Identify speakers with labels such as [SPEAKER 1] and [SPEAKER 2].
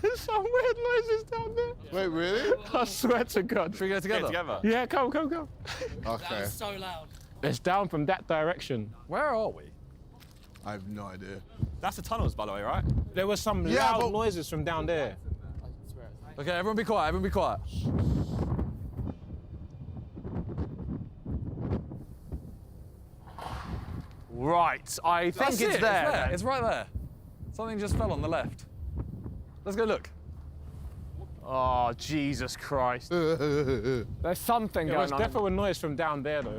[SPEAKER 1] There's some weird noises down there.
[SPEAKER 2] Wait, really?
[SPEAKER 1] I swear to God.
[SPEAKER 3] Should we go together?
[SPEAKER 1] Yeah, come.
[SPEAKER 2] Okay.
[SPEAKER 4] So loud.
[SPEAKER 1] It's down from that direction.
[SPEAKER 3] Where are we?
[SPEAKER 2] I have no idea.
[SPEAKER 3] That's the tunnels, by the way, right?
[SPEAKER 1] There was some
[SPEAKER 2] Yeah,
[SPEAKER 1] loud
[SPEAKER 2] but-
[SPEAKER 1] noises from down there.
[SPEAKER 3] Okay, everyone be quiet, everyone be quiet.
[SPEAKER 1] Right, I think
[SPEAKER 3] That's
[SPEAKER 1] it's
[SPEAKER 3] it,
[SPEAKER 1] there.
[SPEAKER 3] It's right there. Something just fell on the left. Let's go look.
[SPEAKER 1] Oh, Jesus Christ.
[SPEAKER 2] Wait,
[SPEAKER 1] There's something
[SPEAKER 5] going
[SPEAKER 1] going
[SPEAKER 5] on.
[SPEAKER 1] Definitely a noise from down there, though.